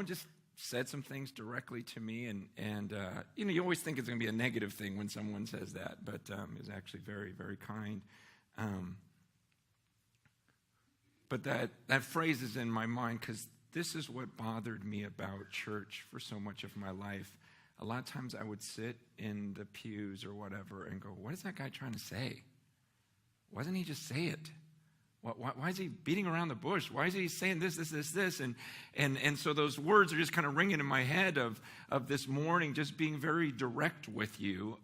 just said some things directly to me, and you always think it's going to be a negative thing when someone says that, but it was actually very, very kind. But that phrase is in my mind because this is what bothered me about church for so much of my life. A lot of times I would sit in the pews or whatever and go, what is that guy trying to say? Why doesn't he just say it? Why is he beating around the bush? Why is he saying this? And so those words are just kind of ringing in my head of this morning, just being very direct with you,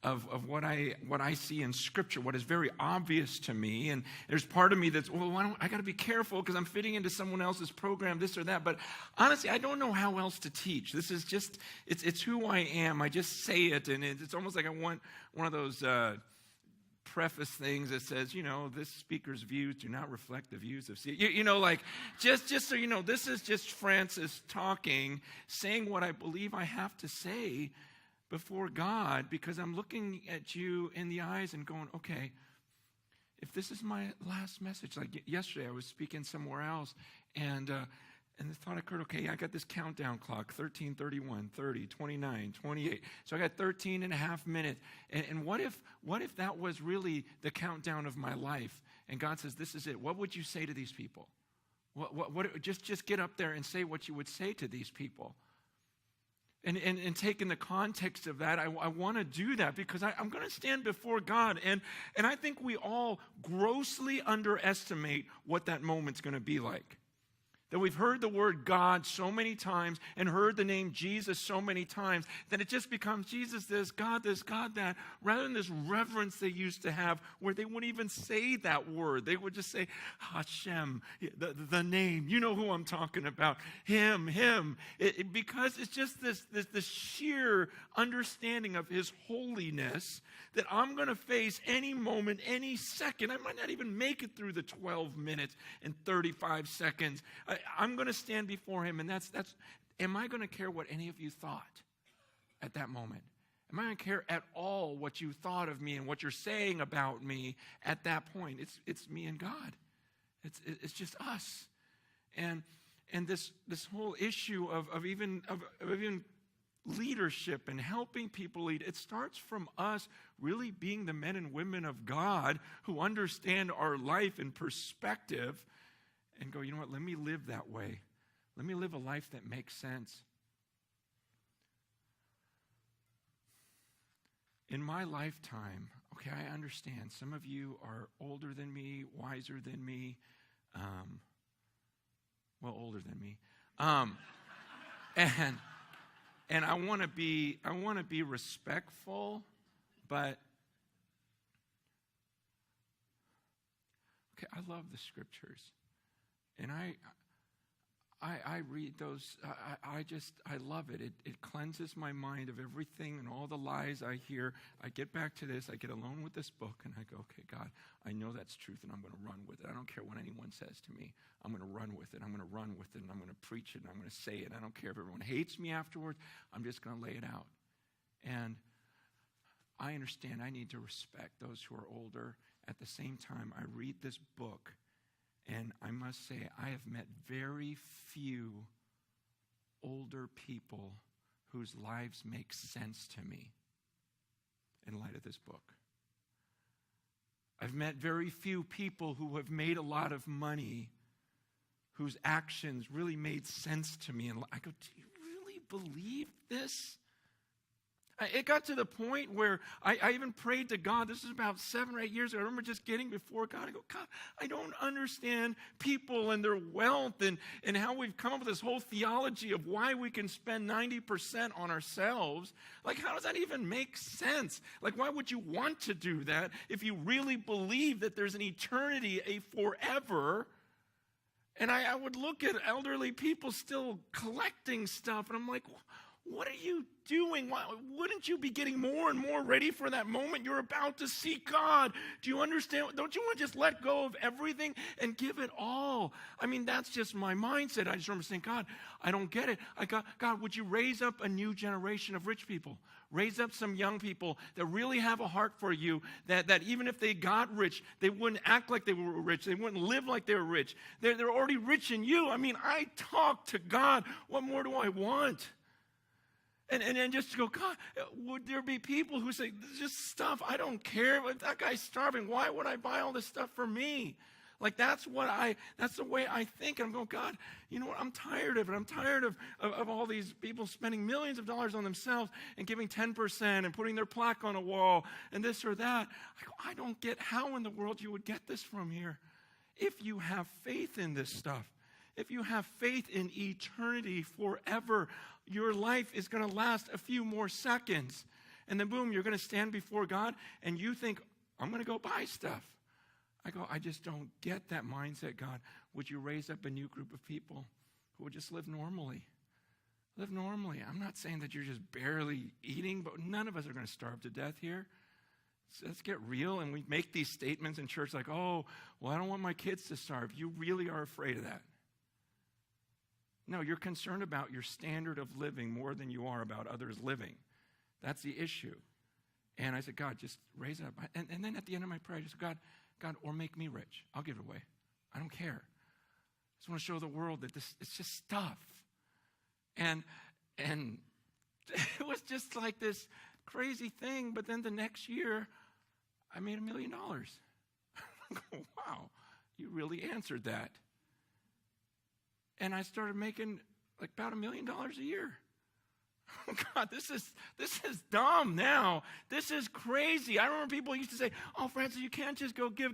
of what I see in Scripture, what is very obvious to me. And there's part of me that's, I got to be careful because I'm fitting into someone else's program, this or that. But honestly, I don't know how else to teach. This is just, it's who I am. I just say it, and it's almost like I want one of those preface things that says, this speaker's views do not reflect the views of just so you know, this is just Francis talking, saying what I believe I have to say before God, because I'm looking at you in the eyes and going, okay, if this is my last message, like yesterday I was speaking somewhere else, and the thought occurred, okay, I got this countdown clock, 13, 31, 30, 29, 28. So I got 13 and a half minutes. And what if that was really the countdown of my life? And God says, this is it. What would you say to these people? Just get up there and say what you would say to these people. And taking the context of that, I want to do that because I'm going to stand before God. And I think we all grossly underestimate what that moment's going to be like. That we've heard the word God so many times and heard the name Jesus so many times that it just becomes Jesus this, God that, rather than this reverence they used to have where they wouldn't even say that word. They would just say Hashem, the name. You know who I'm talking about. Him. Because it's just this sheer understanding of his holiness that I'm going to face any moment, any second. I might not even make it through the 12 minutes and 35 seconds. I'm going to stand before him, and that's. Am I going to care what any of you thought at that moment? Am I going to care at all what you thought of me and what you're saying about me at that point? It's me and God. It's just us, and this whole issue of even leadership and helping people lead, it starts from us really being the men and women of God who understand our life and perspective and go, you know what, let me live that way. Let me live a life that makes sense. In my lifetime, okay, I understand. Some of you are older than me, wiser than me, older than me. And I want to be respectful, but okay, I love the Scriptures. And I read those, I love it. It cleanses my mind of everything and all the lies I hear. I get back to this, I get alone with this book, and I go, okay, God, I know that's truth, and I'm going to run with it. I don't care what anyone says to me. I'm going to run with it. I'm going to run with it, and I'm going to preach it, and I'm going to say it. I don't care if everyone hates me afterwards. I'm just going to lay it out. And I understand I need to respect those who are older. At the same time, I read this book, and I must say, I have met very few older people whose lives make sense to me in light of this book. I've met very few people who have made a lot of money whose actions really made sense to me. And I go, do you really believe this? It got to the point where I even prayed to God. This is about 7 or 8 years ago. I remember just getting before God. I go, God, I don't understand people and their wealth and how we've come up with this whole theology of why we can spend 90% on ourselves. Like, how does that even make sense? Like, why would you want to do that if you really believe that there's an eternity, a forever? And I would look at elderly people still collecting stuff, and I'm like, What are you doing? Why, wouldn't you be getting more and more ready for that moment you're about to see God? Do you understand? Don't you want to just let go of everything and give it all? I mean, that's just my mindset. I just remember saying, God, I don't get it. God, would you raise up a new generation of rich people? Raise up some young people that really have a heart for you, that even if they got rich, they wouldn't act like they were rich. They wouldn't live like they were rich. They're already rich in you. I mean, I talk to God. What more do I want? And then just to go, God, would there be people who say, this is just stuff, I don't care. If that guy's starving, why would I buy all this stuff for me? Like, that's the way I think. I'm going, God, you know what? I'm tired of it. I'm tired of all these people spending millions of dollars on themselves and giving 10% and putting their plaque on a wall and this or that. I go, I don't get how in the world you would get this from here if you have faith in this stuff. If you have faith in eternity forever, your life is going to last a few more seconds. And then boom, you're going to stand before God and you think, I'm going to go buy stuff. I go, I just don't get that mindset, God. Would you raise up a new group of people who would just live normally? Live normally. I'm not saying that you're just barely eating, but none of us are going to starve to death here. So let's get real. And we make these statements in church like, oh, well, I don't want my kids to starve. You really are afraid of that. No, you're concerned about your standard of living more than you are about others living. That's the issue. And I said, God, just raise it up. And then at the end of my prayer, I just said, God, or make me rich. I'll give it away. I don't care. I just want to show the world that it's just stuff. And it was just like this crazy thing. But then the next year, I made $1 million. I go, wow, you really answered that. And I started making like about $1 million a year. Oh God, this is dumb now. This is crazy. I remember people used to say, oh, Francis, you can't just go give.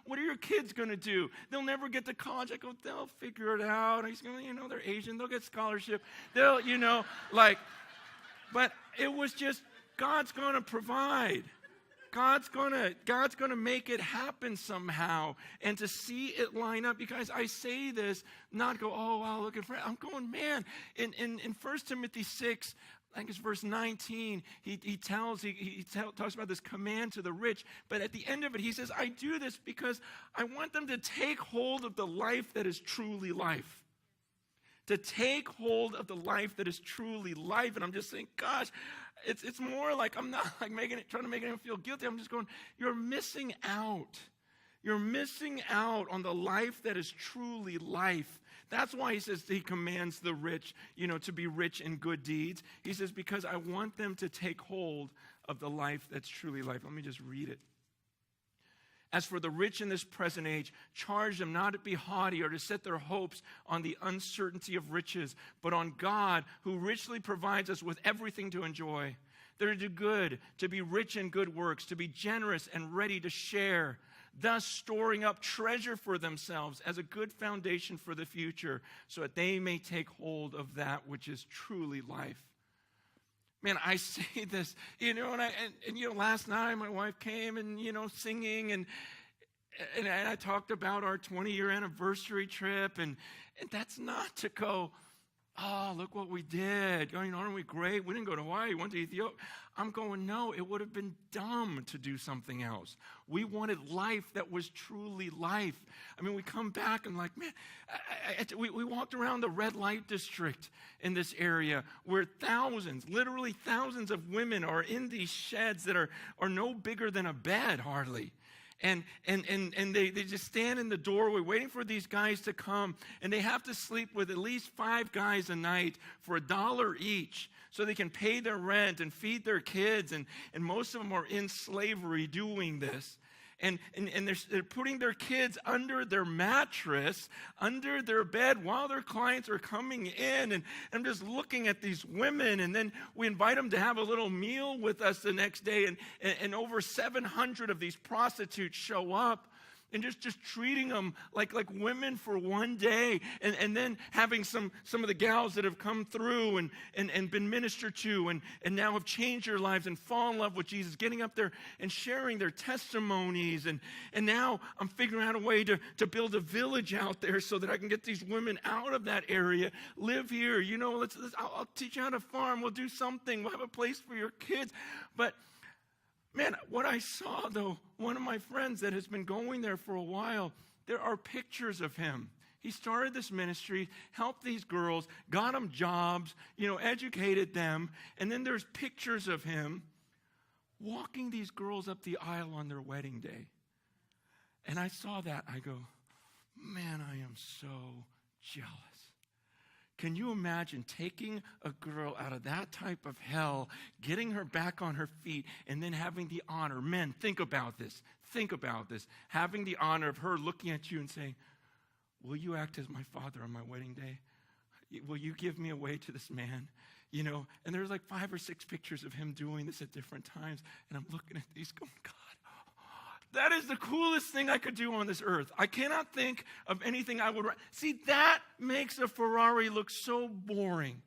What are your kids going to do? They'll never get to college. I go, they'll figure it out. He's going, they're Asian. They'll get scholarship. They'll, but it was just, God's going to provide. God's gonna make it happen somehow. And to see it line up, because I say this, not go, oh, wow, look at Fred. I'm going, man, in 1 Timothy 6, I think it's verse 19, he talks about this command to the rich, but at the end of it, he says, I do this because I want them to take hold of the life that is truly life. To take hold of the life that is truly life. And I'm just saying, gosh, it's more like I'm not like trying to make anyone feel guilty. I'm just going, you're missing out. You're missing out on the life that is truly life. That's why he says he commands the rich, to be rich in good deeds. He says, because I want them to take hold of the life that's truly life. Let me just read it. As for the rich in this present age, charge them not to be haughty or to set their hopes on the uncertainty of riches, but on God, who richly provides us with everything to enjoy. They're to do good, to be rich in good works, to be generous and ready to share, thus storing up treasure for themselves as a good foundation for the future, so that they may take hold of that which is truly life. Man, I say this, and last night my wife came and, singing, and I talked about our 20-year anniversary trip, and that's not to go, oh, look what we did. Aren't we great? We didn't go to Hawaii, we went to Ethiopia. I'm going, no, it would have been dumb to do something else. We wanted life that was truly life. I mean, we come back and like, man, we walked around the red light district in this area where literally thousands of women are in these sheds that are no bigger than a bed hardly. And they just stand in the doorway waiting for these guys to come. And they have to sleep with at least 5 guys a night for $1 each so they can pay their rent and feed their kids. And most of them are in slavery doing this. And they're putting their kids under their mattress, under their bed while their clients are coming in. And I'm just looking at these women. And then we invite them to have a little meal with us the next day. And over 700 of these prostitutes show up. and just treating them like women for one day, and then having some of the gals that have come through and been ministered to and now have changed their lives and fall in love with Jesus, getting up there and sharing their testimonies. And now I'm figuring out a way to build a village out there so that I can get these women out of that area, live here. I'll teach you how to farm. We'll do something. We'll have a place for your kids. But man, what I saw, though, one of my friends that has been going there for a while, there are pictures of him. He started this ministry, helped these girls, got them jobs, educated them, and then there's pictures of him walking these girls up the aisle on their wedding day. And I saw that. I go, man, I am so jealous. Can you imagine taking a girl out of that type of hell, getting her back on her feet, and then having the honor? Men, think about this. Think about this. Having the honor of her looking at you and saying, will you act as my father on my wedding day? Will you give me away to this man? And there's like 5 or 6 pictures of him doing this at different times. And I'm looking at these going, God, that is the coolest thing I could do on this earth. I cannot think of anything I would. See, that makes a Ferrari look so boring.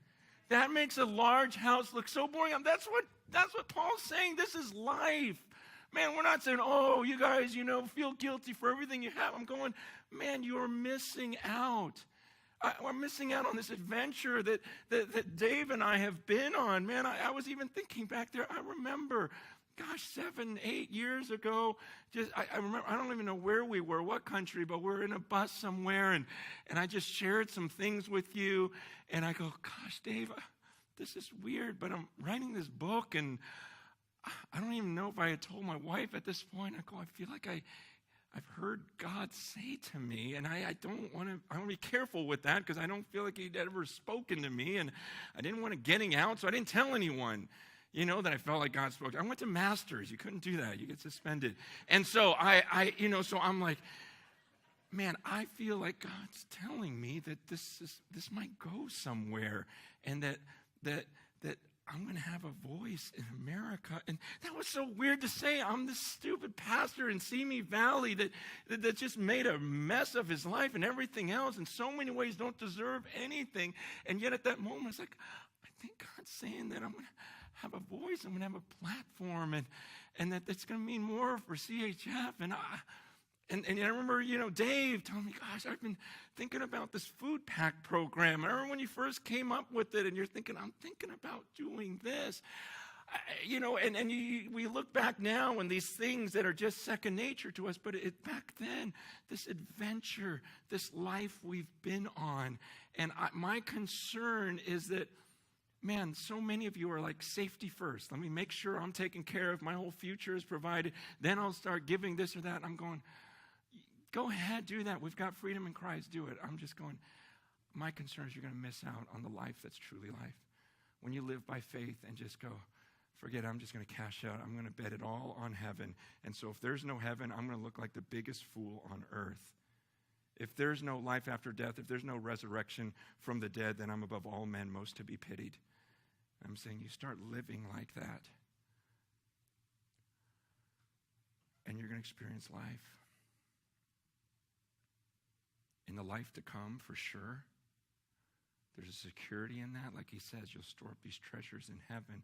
That makes a large house look so boring. That's what Paul's saying. This is life. Man, we're not saying, oh, you guys, feel guilty for everything you have. I'm going, man, you're missing out. We're missing out on this adventure that Dave and I have been on. Man, I was even thinking back there. I remember, 7, 8 years ago, I remember, I don't even know where we were, what country, but we're in a bus somewhere, and I just shared some things with you, and I go, gosh, Dave, this is weird, but I'm writing this book, and I don't even know if I had told my wife at this point. I go, I feel like I've heard God say to me, and I want to be careful with that because I don't feel like he'd ever spoken to me, and I didn't want it getting out, so I didn't tell anyone. That I felt like God spoke. I went to Masters. You couldn't do that. You get suspended. And so so I'm like, man, I feel like God's telling me that this might go somewhere, and that I'm going to have a voice in America. And that was so weird to say. I'm this stupid pastor in Simi Valley that just made a mess of his life and everything else, in so many ways don't deserve anything. And yet at that moment, it's like, I think God's saying that I'm going to have a voice, I'm going to have a platform, and that it's going to mean more for CHF. And I remember, Dave telling me, gosh, I've been thinking about this food pack program. I remember when you first came up with it, and you're thinking, I'm thinking about doing this. We look back now and these things that are just second nature to us, but back then, this adventure, this life we've been on. And my concern is that, man, so many of you are like, safety first. Let me make sure I'm taken care of. My whole future is provided. Then I'll start giving this or that. And I'm going, go ahead, do that. We've got freedom in Christ. Do it. I'm just going, my concern is you're going to miss out on the life that's truly life. When you live by faith and just go, forget it, I'm just going to cash out. I'm going to bet it all on heaven. And so if there's no heaven, I'm going to look like the biggest fool on earth. If there's no life after death, if there's no resurrection from the dead, then I'm above all men most to be pitied. I'm saying you start living like that, and you're going to experience life. In the life to come, for sure. There's a security in that. Like he says, you'll store up these treasures in heaven.